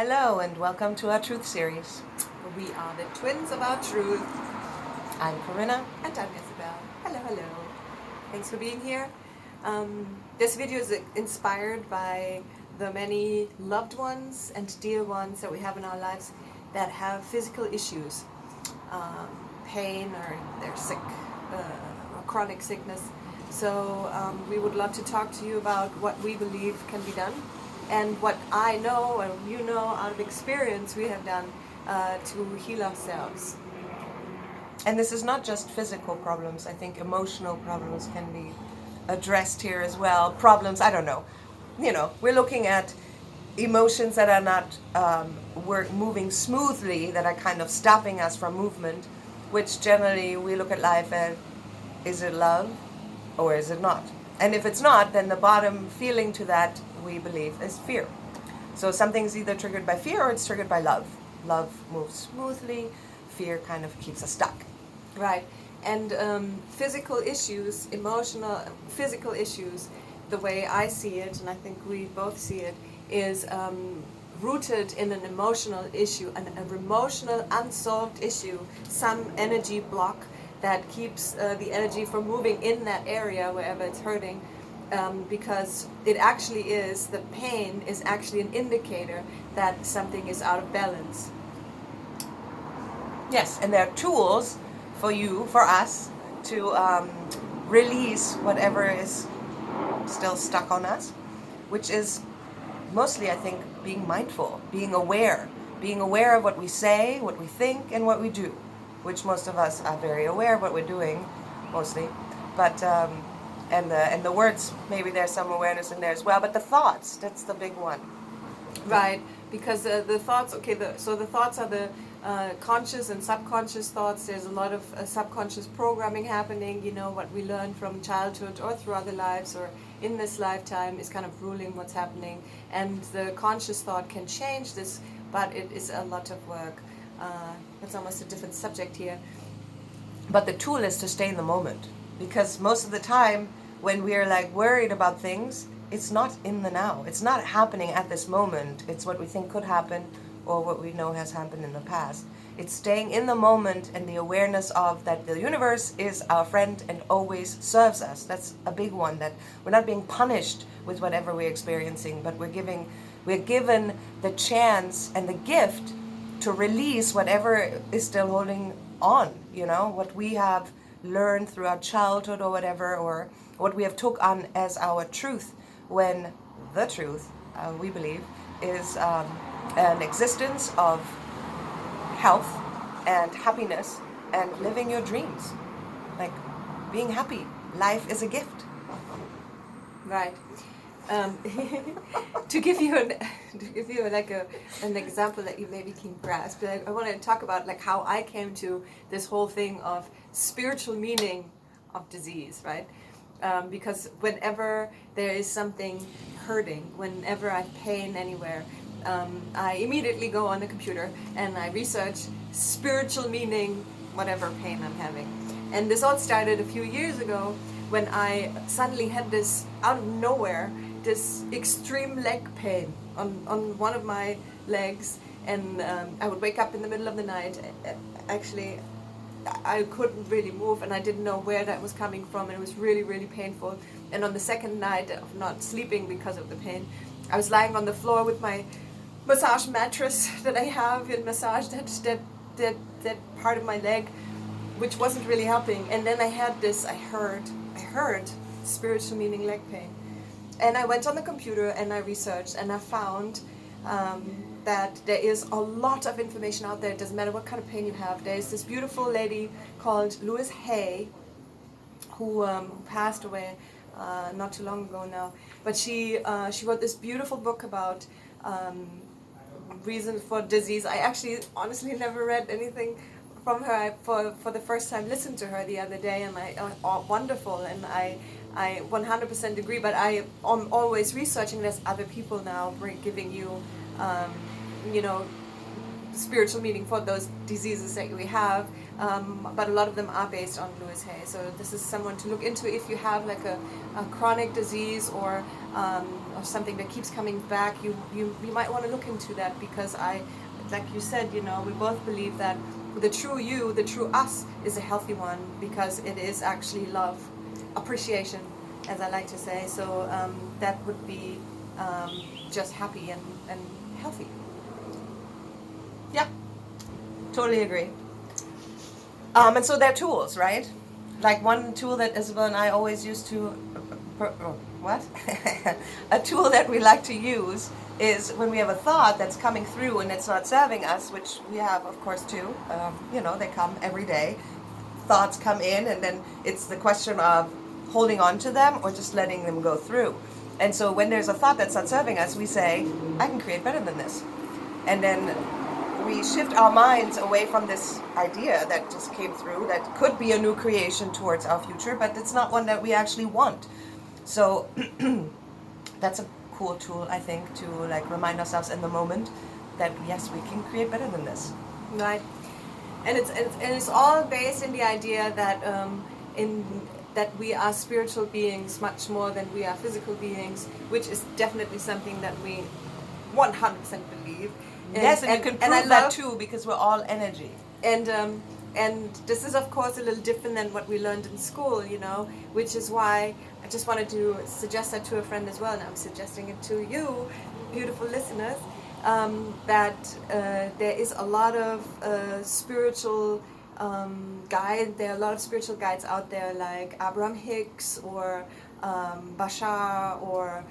Hello and welcome to our Truth series. We are the twins of our truth. I'm Corinna. And I'm Isabelle. Hello, hello. Thanks for being here. This video is inspired by the many loved ones and dear ones that we have in our lives that have physical issues, pain, or they're sick, or chronic sickness. So we would love to talk to you about what we believe can be done and what I know and you know out of experience we have done to heal ourselves. And this is not just physical problems. I think emotional problems can be addressed here as well. Problems, I don't know. We're looking at emotions that are not moving smoothly, that are kind of stopping us from movement, which generally we look at life as, is it love or is it not? And if it's not, then the bottom feeling to that, we believe, is fear. So something's either triggered by fear or it's triggered by love. Love moves smoothly, fear kind of keeps us stuck. Right. And physical issues, physical issues, the way I see it, and I think we both see it, is rooted in an emotional issue, an emotional unsolved issue, some energy block that keeps the energy from moving in that area wherever it's hurting, because it actually is, the pain is actually an indicator that something is out of balance. Yes, and there are tools for you, for us, to release whatever is still stuck on us, which is mostly, I think, being mindful, being aware of what we say, what we think, and what we do, which most of us are very aware of what we're doing, mostly, but and the words, maybe there's some awareness in there as well, but the thoughts, that's the big one. Right, because the thoughts, so the thoughts are the conscious and subconscious thoughts. There's a lot of subconscious programming happening, what we learn from childhood or through other lives or in this lifetime is kind of ruling what's happening. And the conscious thought can change this, but it is a lot of work. It's almost a different subject here. But the tool is to stay in the moment, because most of the time when we're like worried about things, it's not in the now. It's not happening at this moment. It's what we think could happen or what we know has happened in the past. It's staying in the moment and the awareness of that the universe is our friend and always serves us. That's a big one, that we're not being punished with whatever we're experiencing, but we're given the chance and the gift to release whatever is still holding on, what we have learned throughout childhood or whatever, or what we have took on as our truth, when the truth, we believe, is an existence of health and happiness and living your dreams, like being happy. Life is a gift. Right. To give you like an example that you maybe can grasp, I want to talk about like how I came to this whole thing of spiritual meaning of disease, right? Because whenever there is something hurting, whenever I have pain anywhere, I immediately go on the computer and I research spiritual meaning, whatever pain I'm having. And this all started a few years ago when I suddenly had this, out of nowhere, this extreme leg pain on one of my legs, and I would wake up in the middle of the night. Actually, I couldn't really move, and I didn't know where that was coming from, and it was really, really painful. And on the second night of not sleeping because of the pain, I was lying on the floor with my massage mattress that I have and massage that part of my leg, which wasn't really helping. And then I had this, I heard spiritual meaning leg pain. And I went on the computer and I researched, and I found that there is a lot of information out there. It doesn't matter what kind of pain you have. There is this beautiful lady called Louise Hay who passed away not too long ago now. But she wrote this beautiful book about reasons for disease. I actually honestly never read anything from her. I, for the first time, listened to her the other day, and wonderful, and I 100% agree. But I'm always researching. There's other people now giving you, spiritual meaning for those diseases that we have, but a lot of them are based on Louise Hay. So this is someone to look into if you have like a chronic disease or something that keeps coming back. You might want to look into that, because like you said, we both believe that the true you, the true us, is a healthy one, because it is actually love, appreciation, as I like to say. So that would be just happy and healthy. Yeah, totally agree. And so they're tools, right? Like one tool that Isabelle and I always used to, a tool that we like to use is when we have a thought that's coming through and it's not serving us, which we have, of course, too. They come every day. Thoughts come in, and then it's the question of holding on to them or just letting them go through. And so when there's a thought that's not serving us, we say, I can create better than this. And then we shift our minds away from this idea that just came through that could be a new creation towards our future, but it's not one that we actually want. So that's a cool tool, I think, to like remind ourselves in the moment that yes, we can create better than this. Right. And it's all based in the idea that that we are spiritual beings much more than we are physical beings, which is definitely something that we 100% believe. Yes, and you can prove that too, because we're all energy. And this is, of course, a little different than what we learned in school, which is why I just wanted to suggest that to a friend as well, and I'm suggesting it to you, beautiful listeners, that there is a lot of spiritual guide. There are a lot of spiritual guides out there, like Abraham Hicks or Bashar or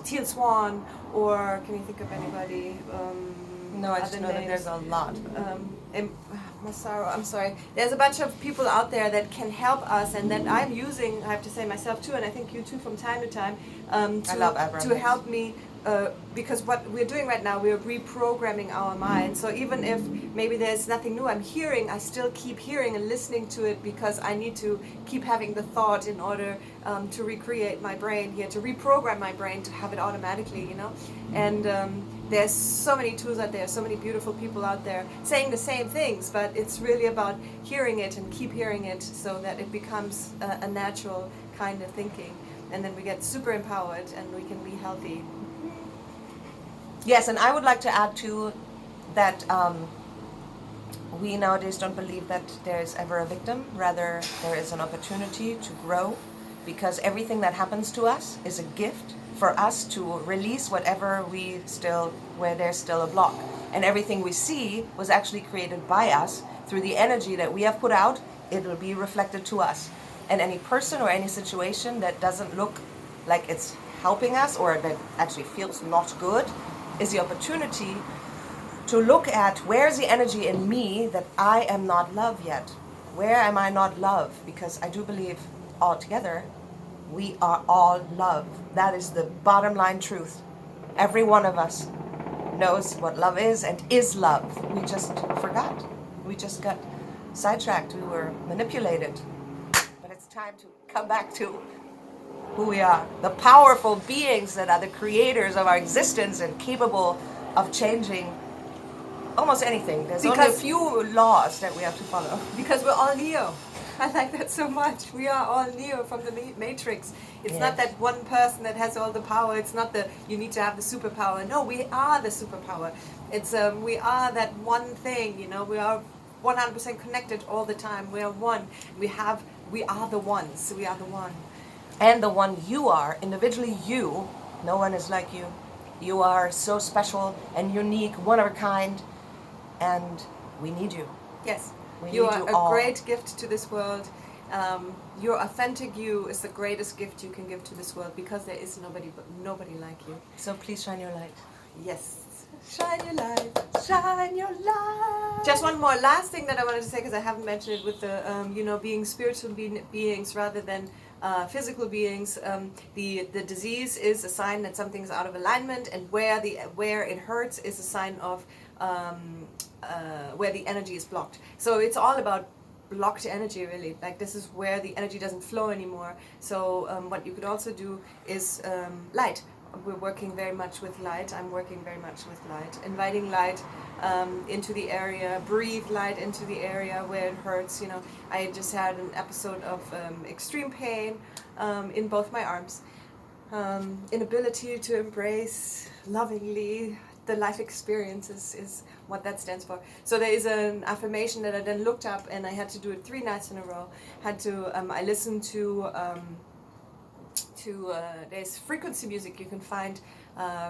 Teal Swan, or can you think of anybody? No, I just know that there's a lot. Massaro, I'm sorry. There's a bunch of people out there that can help us, and that I'm using, I have to say myself too, and I think you too from time to time, I love Abraham. to help me, because what we're doing right now, we're reprogramming our mind. So even if maybe there's nothing new I'm hearing, I still keep hearing and listening to it, because I need to keep having the thought in order to recreate my brain here, to reprogram my brain to have it automatically, And there's so many tools out there, so many beautiful people out there saying the same things, but it's really about hearing it and keep hearing it so that it becomes a natural kind of thinking. And then we get super empowered and we can be healthy. Yes, and I would like to add too that we nowadays don't believe that there is ever a victim. Rather, there is an opportunity to grow, because everything that happens to us is a gift for us to release whatever where there's still a block. And everything we see was actually created by us through the energy that we have put out. It will be reflected to us. And any person or any situation that doesn't look like it's helping us, or that actually feels not good, is the opportunity to look at, where's the energy in me that I am not love yet? Where am I not love? Because I do believe altogether we are all love. That is the bottom line truth. Every one of us knows what love is and is love. We just forgot. We just got sidetracked. We were manipulated. But it's time to come back to who we are. The powerful beings that are the creators of our existence and capable of changing almost anything. There's only a few laws that we have to follow. Because we're all Neo. I like that so much. We are all Neo from the Matrix. It's not that one person that has all the power. It's not you need to have the superpower. No, we are the superpower. It's we are that one thing. We are 100% connected all the time. We are one. We are the ones. We are the one. And the one you are, individually you. No one is like you. You are so special and unique, one of a kind, and we need you. Yes. You are a great gift to this world. Your authentic you is the greatest gift you can give to this world, because there is nobody like you. So please shine your light. Yes. Shine your light. Shine your light. Just one more last thing that I wanted to say, because I haven't mentioned it, with the being spiritual beings rather than physical beings. The disease is a sign that something's out of alignment, and where it hurts is a sign of where the energy is blocked. So it's all about blocked energy, really. Like, this is where the energy doesn't flow anymore. So what you could also do is light we're working very much with light. I'm working very much with light, inviting light into the area, breathe light into the area where it hurts. I just had an episode of extreme pain in both my arms. Inability to embrace lovingly the life experience is what that stands for. So there is an affirmation that I then looked up, and I had to do it 3 nights in a row. I listened to there's frequency music. You can find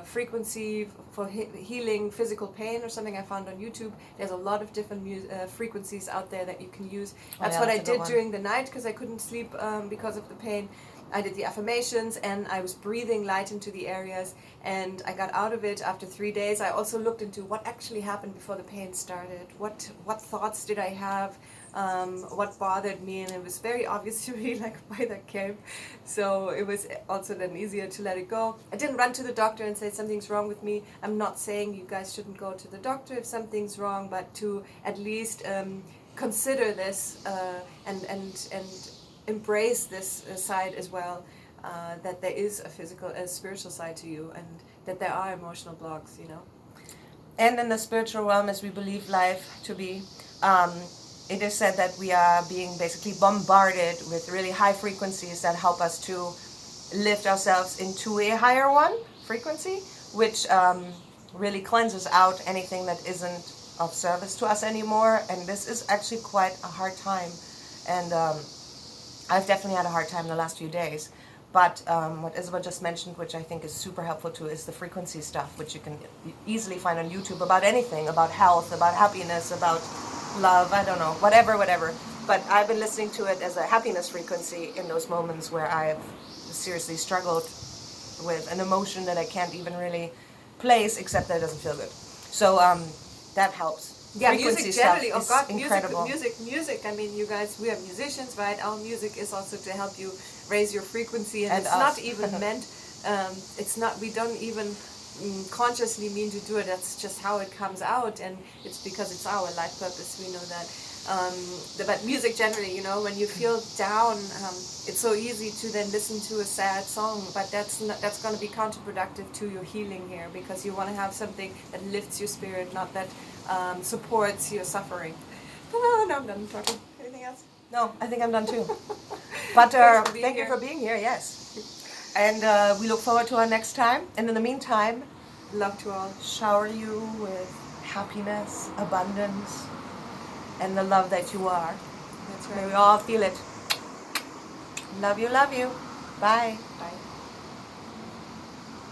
frequency for healing physical pain or something I found on YouTube. There's a lot of different frequencies out there that you can use. That's what I did during the night because I couldn't sleep because of the pain. I did the affirmations and I was breathing light into the areas, and I got out of it after 3 days. I also looked into what actually happened before the pain started. What thoughts did I have? What bothered me, and it was very obvious to me like why that came. So it was also then easier to let it go. I didn't run to the doctor and say something's wrong with me. I'm not saying you guys shouldn't go to the doctor if something's wrong, but to at least consider this and embrace this side as well, that there is a spiritual side to you, and that there are emotional blocks, And in the spiritual realm, as we believe life to be, it is said that we are being basically bombarded with really high frequencies that help us to lift ourselves into a higher frequency, which really cleanses out anything that isn't of service to us anymore. And this is actually quite a hard time. And I've definitely had a hard time the last few days. But what Isabelle just mentioned, which I think is super helpful too, is the frequency stuff, which you can easily find on YouTube about anything, about health, about happiness, about love, I don't know, whatever. But I've been listening to it as a happiness frequency in those moments where I've seriously struggled with an emotion that I can't even really place, except that it doesn't feel good. So that helps. Yeah, music generally. Oh God, incredible. Music. I mean, you guys, we are musicians, right? Our music is also to help you raise your frequency, and it's not even meant. It's not. We don't even consciously mean to do it. That's just how it comes out, and it's because it's our life purpose. We know that. But music generally, when you feel down, it's so easy to then listen to a sad song. But that's going to be counterproductive to your healing here, because you want to have something that lifts your spirit, not that supports your suffering. Oh, no, I'm done talking. Anything else? No, I think I'm done too. But thank you for being here, yes. And we look forward to our next time. And in the meantime, love to all. Shower you with happiness, abundance, and the love that you are. That's right. May we all feel it. Love you, love you. Bye. Bye.